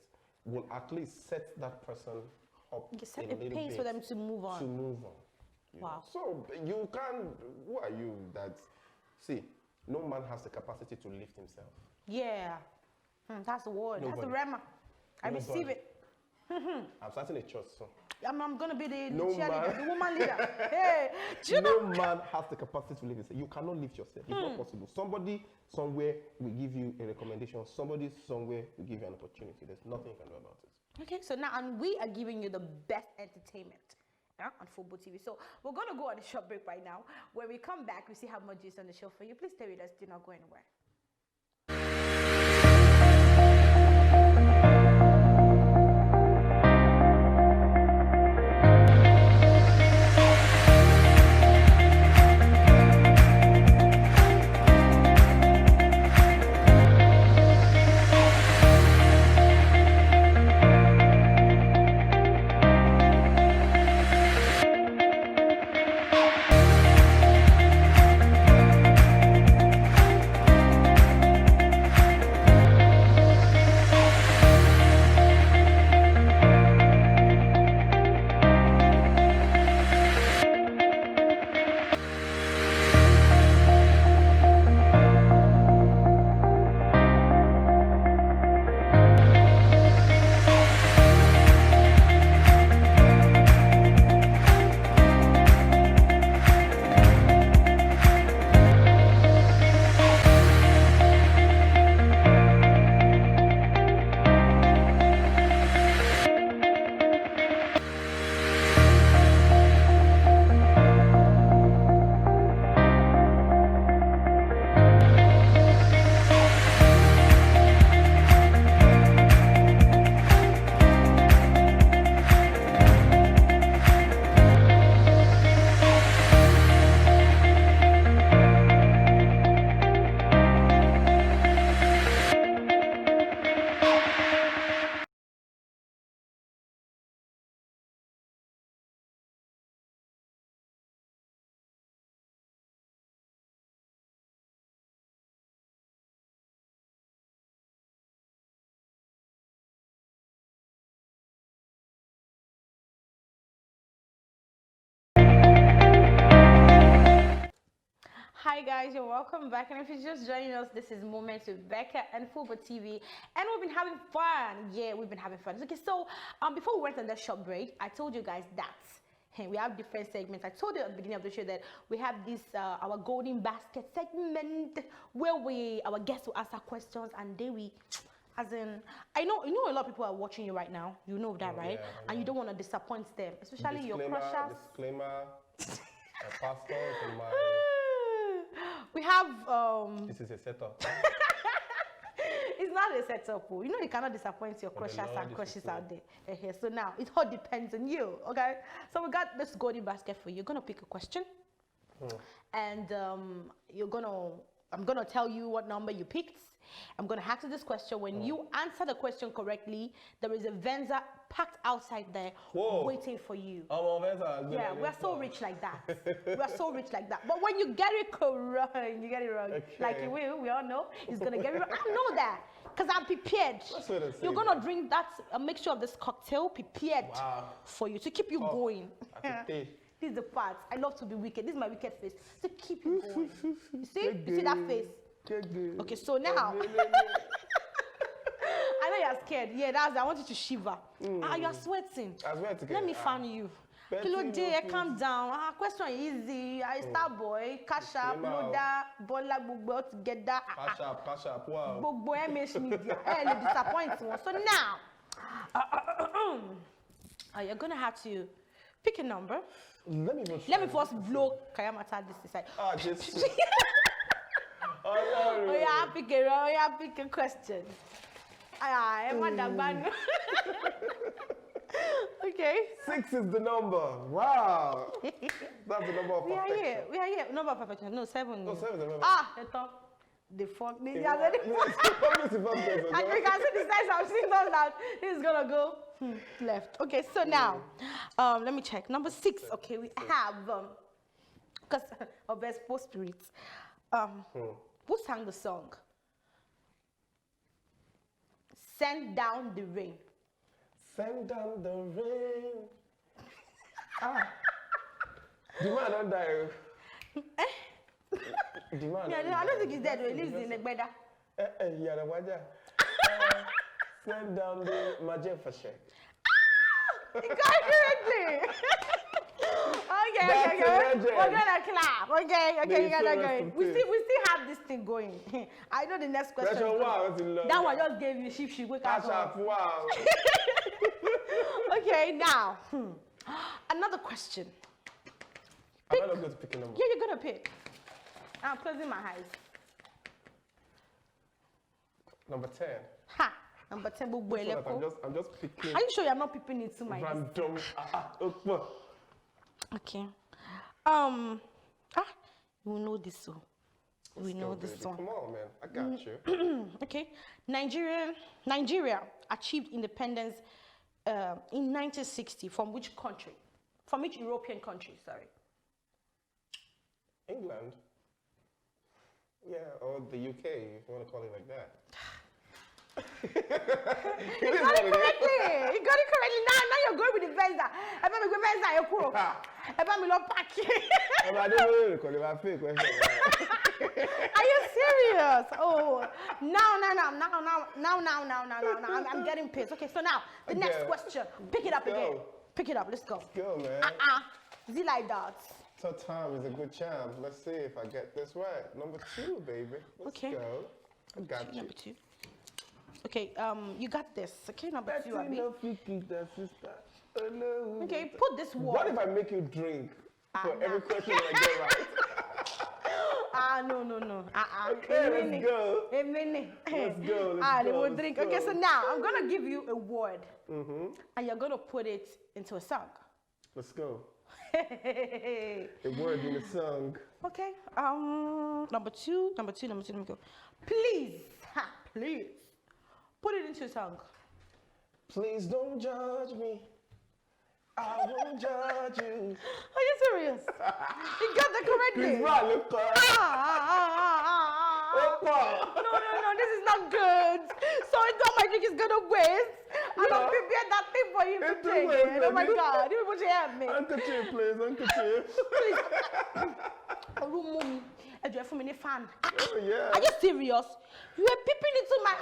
will at least set that person up set a pace for them to move on. Wow. So you can't, who are you that, see, no man has the capacity to lift himself. Yeah. That's the word. Nobody. That's the rema. I receive it. I'm starting a church, so. I'm going to be the cheerleader, the woman leader. Hey, man has the capacity to lift himself. You cannot lift yourself. It's not possible. Somebody somewhere will give you a recommendation. Somebody somewhere will give you an opportunity. There's nothing you can do about it. Okay, so now and we are giving you the best entertainment on Football TV. So we're going to go on a short break right now. When we come back, we see how much is on the show for you. Please stay with us. Do not go anywhere. Hi guys, you're welcome back, and if you're just joining us, this is Moments with Bekkah and Football TV, and we've been having fun. Yeah, we've been having fun. Okay, so before we went on the short break, I told you guys that we have different segments. I told you at the beginning of the show that we have this our golden basket segment where our guests will answer questions, and as in, you know a lot of people are watching you right now. You know that, right? Yeah, and you don't want to disappoint them, especially your crushers. Disclaimer. My passport and my. We have. This is a setup. It's not a setup. You know you cannot disappoint your crushers and crushes out there. So now it all depends on you. Okay. So we got this golden basket for you. You're gonna pick a question, and I'm gonna tell you what number you picked. I'm going to ask you this question. When you answer the question correctly, there is a Venza packed outside there waiting for you. Yeah, we're so rich like that. We're so rich like that. But when you get it correct, you get it wrong. Okay. Like you will, we all know he's going to get it wrong. I know that because I'm prepared. You're going to drink a mixture of this cocktail prepared for you to keep you going. This is the part. I love to be wicked. This is my wicked face. To keep you going. You see? You see that face? Okay, so now I know you're scared. Yeah, I want you to shiver. You're sweating. Let me fan you. Kilo J, calm down. Question easy. I star boy, cash up, loader, bola gbogbo together. Cash up. Wow. Gbogbo MS media. You disappoint one. So now, you're gonna have to pick a number. Let me first blow Kayamata this side. Just. Pick a question. Okay. 6 is the number. Wow. That's the number of perfection. We are here. Number of perfection. No, 7. No, 7 is the number. The fuck. And you can see the size I'm seeing on that. This is gonna go left. Okay, so now, let me check. Number 6. Okay, we have because of best post spirits. Who sang the song? Send down the rain. Send down the rain. The man don't die. The man. I don't think he's dead. He lives in Bekkah. Send down the Majefashe. You got it correctly. Okay. We're gonna clap. Okay, you gotta go. We still have this thing going. I know the next question. That one just gave you sheep. Wake up. Wow. Okay, now another question. I'm not going to pick a number. Yeah, you're gonna pick. I'm closing my eyes. Number 10. Ha. Number 10. I'm just picking. Are you sure you're not picking it to my random? Okay. We know this one. We know this one. Come on, man. I got you. Okay. Nigeria achieved independence in 1960 from which country? From which European country? Sorry. England. Yeah, or the UK, if you want to call it like that. You got it correctly. Now you're going with the Venza. Are you serious? Oh, now. I'm getting pissed. Okay, so now the next question. Pick it up again. Pick it up. Let's go. Let's go, man. Is it like that? So time is a good chance. Let's see if I get this right. Number 2, baby. Let's go. I got you. Number 2. Okay, you got this. Okay, number 2, Abby. Okay, put this word. What if I make you drink for every question I get right? No. Okay, let's go. Let's go. They will drink. Okay, so now I'm gonna give you a word, and you're gonna put it into a song. Let's go. A word in a song. Okay. Number two. Let me go. Please, put it into a song. Please don't judge me. I won't judge you. Are you serious? You got that correctly. No, this is not good. So it's not my drink is gonna waste. I don't prepare that thing for you to take. Oh my God, you people should help me. Handkerchief, please, handkerchief. Please. you're from any fan. Oh, yeah. Are you serious? You were peeping into my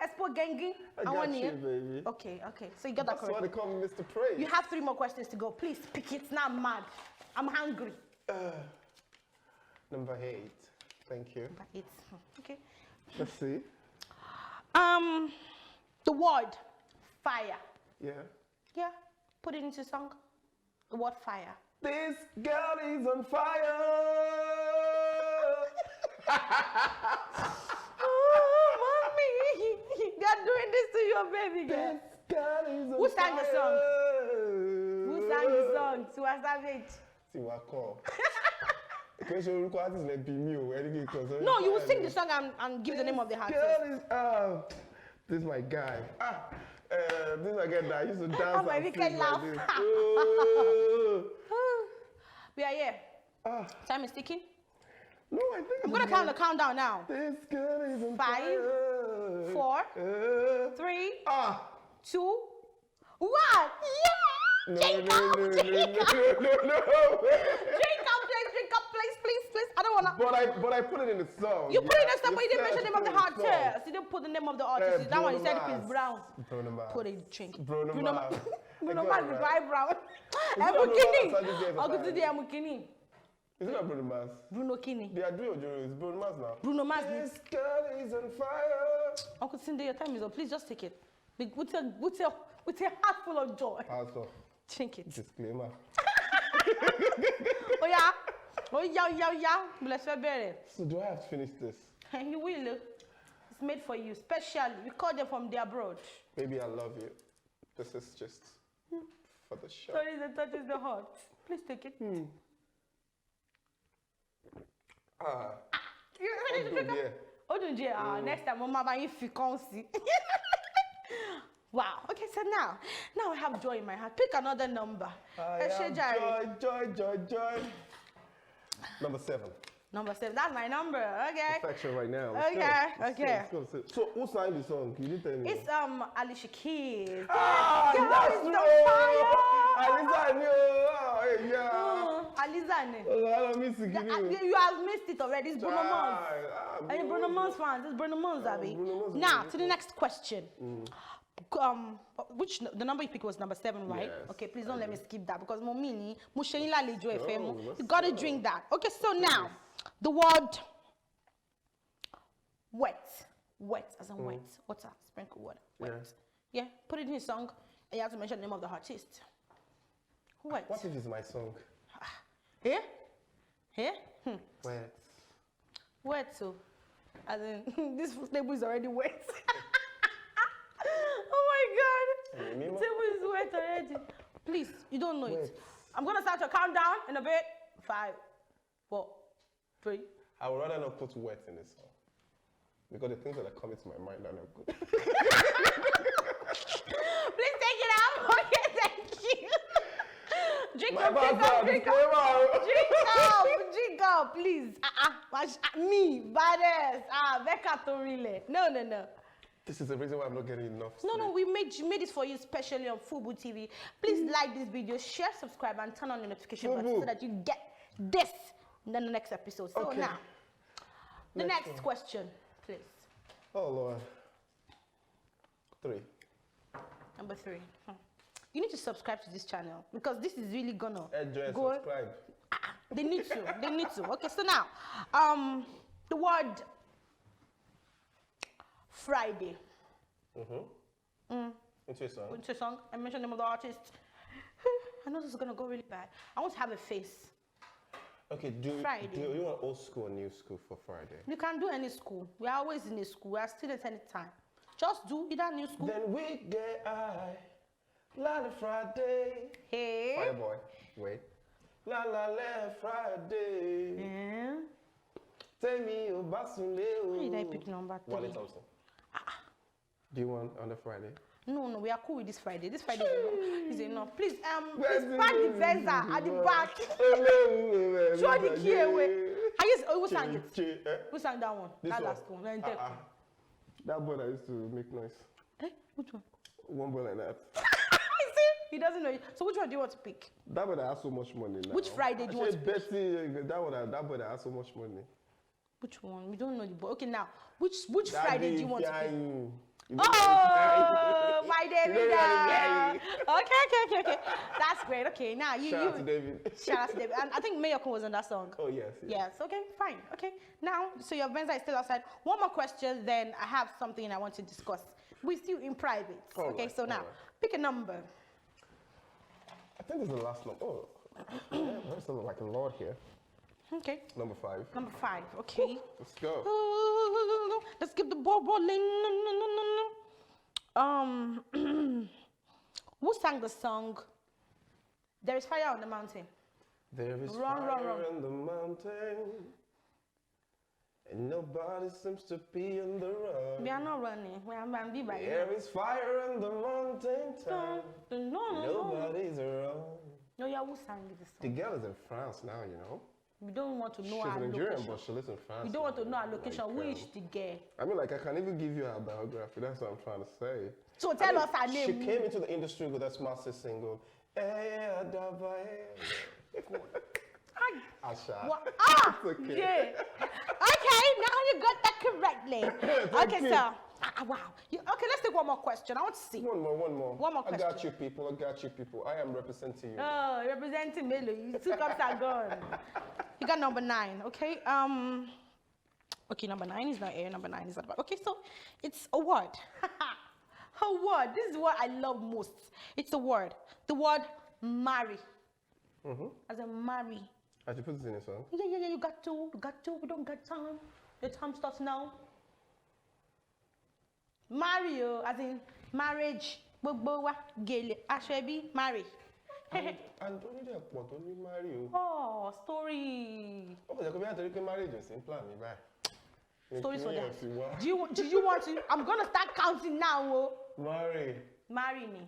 Expo Gengi. I got you, baby. Okay. So you got that correct. That's why they call me Mr. Praise. You have 3 more questions to go. Please pick it. Now I'm mad. I'm hungry. Number 8. Thank you. Number 8. Okay. Let's see. The word fire. Yeah. Yeah. Put it into song. The word fire. This girl is on fire. Oh, mommy. They're doing this to your baby girl. This girl is on Who sang the song? fire. Who sang the song? Tiwa Savage. Tiwa Khan. No, you will sing the song and give the name of the artist. This is my guy. This is my guy that used to dance. Oh, my wicked laugh. Like We are here. Time is ticking. No, I think I'm going to count the countdown now. This girl is on 5, fire. 4, 3, 2, 1. Yeah! No, Drink no, up, no, drink no, up. no, no, no. Drink up, please. I don't want to. But I put it in the song. You put it in the song, but you didn't mention the name of the artist. You didn't put the name of the artist. That one you said Chris Brown. Bruno Mars. Put it, drink. Bruno Mars. Bruno Mars is dry brown. Bruno Emukini. Mars? Augustine Emukini. Is it not Bruno Mars? Bruno Kini. They are doing it's Bruno Mars now. Bruno Mars. This girl is on fire. Uncle Cindy, your time is up. Please just take it. With a heart full of joy. Also, Drink it. disclaimer. Oh yeah. Bless your berry. So do I have to finish this? You will. It's made for you, specially. We call them from the abroad. Baby, I love you. This is just for the show. Sorry, that touches the heart. Please take it. Next time, Mama, if you can't see. Wow. Okay, so now I have joy in my heart. Pick another number. Joy. Number 7. Number 7. That's my number. Okay. Perfection right now. Let's go. So who signed the song? You didn't tell me. It's Alicia Keys. That's right. Aliza knew. Aliza knew. You have missed it already. It's Bruno Mars. Any Bruno Mars fans? It's Bruno Mars, Abby. Now to the next question. The number you picked was number 7, right? Yes, okay, please don't let me skip that because momini you gotta drink that. Okay, so now the word wet, as in wet, water, sprinkle water, wet. Yeah, put it in a song, and you have to mention the name of the artist. Wet. What if it's my song? Here? Wet. So, as in this table is already wet. Oh my God! The table is wet already. Please, you don't know it. I'm gonna start your countdown in a bit. 5, 4, 3. I would rather not put wet in this song because the things that are coming to my mind are not good. Please take it out. Okay, thank you. Drink up, please. Me, baddest. Bekkah to relay. No. This is the reason why I'm not getting enough sleep. No, we made it for you specially on Fubu TV. Please like this video, share, subscribe, and turn on the notification button so that you get this in the next episode. So now, the next question, please. Oh, Lord. 3. Number 3. You need to subscribe to this channel because this is really gonna go. Subscribe. They need to. Okay, so now, the word Friday. Into a song. I mentioned the name of the artist. I know this is gonna go really bad. I want to have a face. Okay, do you want old school or new school for Friday? You can do any school. We are always in a school. We are students anytime. Just do either new school. Then we get high. La la Friday. Hey. Fireboy. Wait. La la la Friday. Yeah. Tell me your basunle. Why did I pick number 3? Wale Thompson. Do you want on the Friday? No, we are cool with this Friday. This Friday is enough. Please, please pack the Venza at the back. Show the key away. Who sang it? Who sang that one? That last one. That boy that used to make noise. Which one? One boy like that. He doesn't know it. So which one do you want to pick? That boy that has so much money now. Which Friday do you want to pick? Betty, that boy that has so much money. Which one? We don't know the boy. Okay, now, which Friday do you want to pick? Oh, my David. Okay. That's great. Okay, now Shout out to David. Shout out to David. And I think Mayoko was on that song. Oh, yes. Yes, okay, fine. Okay, now, so your Venza is still outside. One more question, then I have something I want to discuss with you in private. Okay, so now, pick a number. I think this is the last number. Oh, there's something like a lot here. Okay. Number 5. Number 5, okay. Let's go. Let's get the ball rolling. Who sang the song There is Fire on the Mountain? There is fire on the mountain, and nobody seems to be on the run. We are not running. We are running. There is fire on the mountain top. Nobody's around. No, yeah, who sang this song? The girl is in France now, you know. We don't want to know She's our Nigerian, location. but she lives in France. We don't want to know our location. Like, Who is the girl? I mean, like, I can even give you her biography. That's what I'm trying to say. So tell us her name. She came into the industry with a Smarty single. Asha. Okay. Yeah. Okay, now you got that correctly. Okay, so wow. Okay, let's take one more question. I want to see. One more. One more question. I got you, people. I am representing you. Oh, representing Melo. You 2 cups are gone. You got number 9. Okay. Okay, number 9 is not here. Number 9 is not about. Okay, so it's a word. A word. This is what I love most. It's a word. The word marry. As a marry. I should put this in a song. Yeah. You got to. We don't got time. The time starts now. Marry, as in marriage. Marry. And don't you marry you? Oh, story. Okay, there could be a marriage in plan, right? Stories for that. Do you want to? I'm gonna start counting now. Oh. Marry me.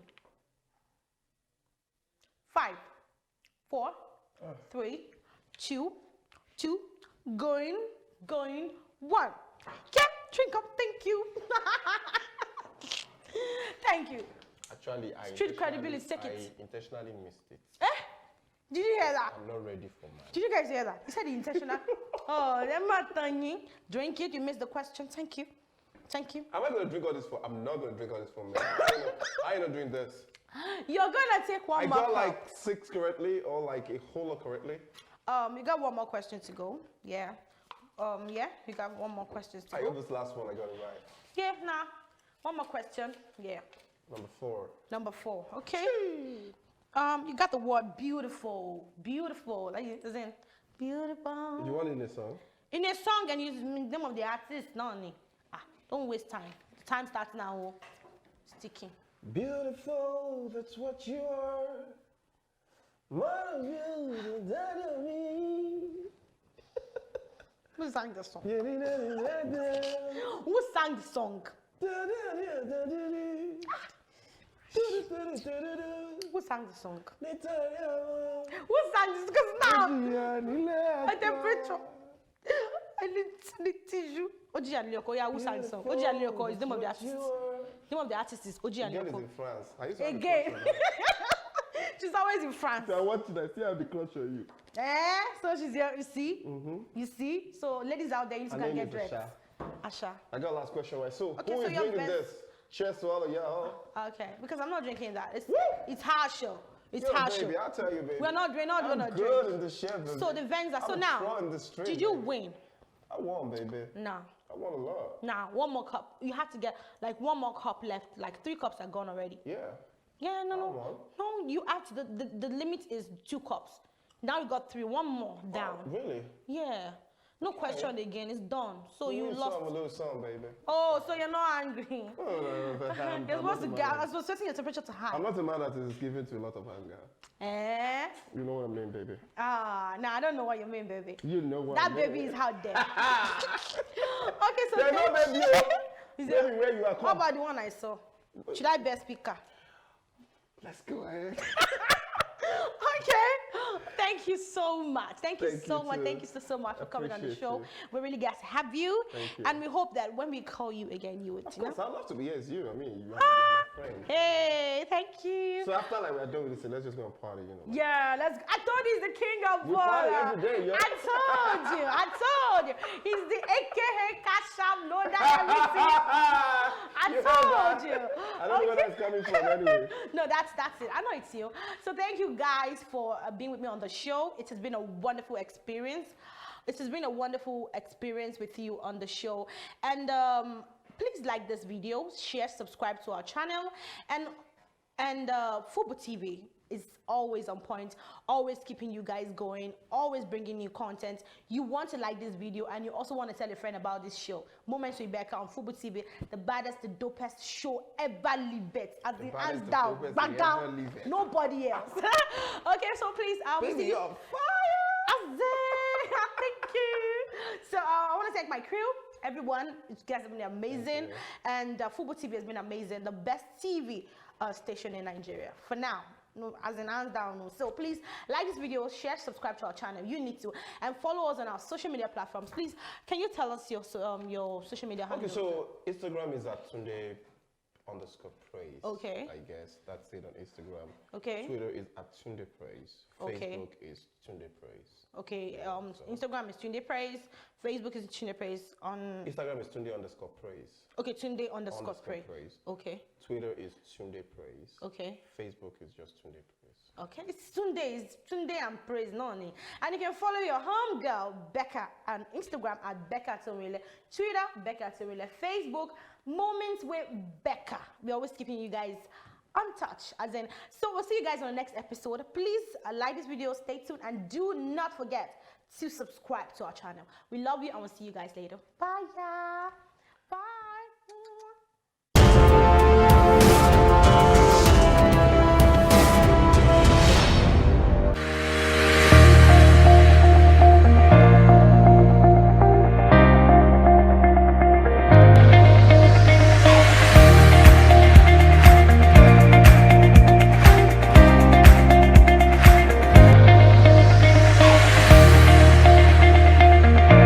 5, 4, 3, 2, going, 1. Yeah, drink up. Thank you. Thank you. Actually, I intentionally missed it. Did you hear that? I'm not ready for mine. Did you guys hear that? He said the intentional. Oh, drink it. You missed the question. Thank you. Am I going to drink all this for? I'm not going to drink all this for me. I ain't not doing this. You're going to take one more. I got like 6 correctly or like a whole lot correctly. You got one more question to go. Yeah. You got one more question to go. I got this last one. I got it right. Yeah, nah. One more question. Yeah. Number 4. Okay. You got the word beautiful. Like, as in, beautiful. You want it in a song? In a song, and use the name of the artist, don't waste time. The time starts now. Sticking. Beautiful, that's what you are. More of you than of me. Who sang the song? Who sang the song? Who sang the song? Who sang this? Because now, my temperature. I need tissue. Oji Alioko, yeah, who sang the song? Oji Alioko is the name of the artist. The name of the artist is Oji Alioko. Again, is in France. Again. She's always in France. So what did I see? I'll be clutch on you. So she's here, you see? You see? So ladies out there, you can get dressed. Asha. I got last question, right? So okay, who is drinking this? Cheers to all of y'all. Okay, because I'm not drinking that. It's harsher. It's harsher. Baby, I'll tell you, baby. We're not drinking. I'm good in the chef, baby. So the Venza. So now, did you win? I won, baby. Nah. I won a lot. Nah, one more cup. You have to get like one more cup left. Like 3 cups are gone already. Yeah. Yeah, no. You have to. The limit is 2 cups. Now you got 3. One more down. Oh, really? Yeah. No question again. It's done. So you lost. A little song, baby. Oh, so you're not angry. You're supposed to get. I was setting your temperature to high. I'm not a man that is given to a lot of anger. You know what I mean, baby. No, I don't know what you mean, baby. You know what that I mean. Baby is out there. Okay, so there's no baby. Baby, where you are. How about the one I saw? Should I best speaker? Let's go ahead. Okay. Thank thank you so much. Thank you so much. Thank you so much for coming on the show. We're really glad to have you. Thank you. And we hope that when we call you again, you would. Of course, I'd love to be here as you. I mean, you are my friend. Hey, thank you. So after like we're done with this, let's just go and party, you know. Yeah, let's. I told you he's the king of We party every day, yo. I told you. I told you. He's the AKA Kasham, no that everything. I told you. I don't know where that's coming from anyway. No, that's it. I know it's you. So thank you guys for being with me on the show. It has been a wonderful experience. It has been a wonderful experience with you on the show. And please like this video, share, subscribe to our channel, and Fubo TV is always on point, always keeping you guys going, always bringing new content. You want to like this video and you also want to tell a friend about this show, Moments with Bekkah on Fubo TV, the baddest, the dopest show ever lived. As the hands down, back down, nobody else. Okay, so please, Baby, you're on fire. Thank you. So I want to thank my crew. Everyone, you guys have been amazing, and Fubo TV has been amazing. The best TV station in Nigeria for now. No, as in hands down. No. So please like this video, share, subscribe to our channel. You need to, and follow us on our social media platforms. Please, can you tell us your social media handle? Okay, so Instagram is at Tunde _praise. Okay. I guess that's it on Instagram. Okay. Twitter is at Tunde Praise. Okay. Facebook is Tunde Praise. Okay. Yeah, Instagram is Tunde Praise. Facebook is Tunde Praise. On Instagram is Tunde _praise. Okay, Tunde _praise. Praise. Okay. Twitter is Tunde Praise. Okay. Facebook is just Tunde Praise. Okay, it's Tunde and Praise, noni. And you can follow your homegirl Bekkah on Instagram at Bekkah Tomile, Twitter Bekkah Tomile, Facebook Moments with Bekkah. We're always keeping you guys on touch, as in. So we'll see you guys on the next episode. Please like this video, stay tuned, and do not forget to subscribe to our channel. We love you, and we'll see you guys later. Bye.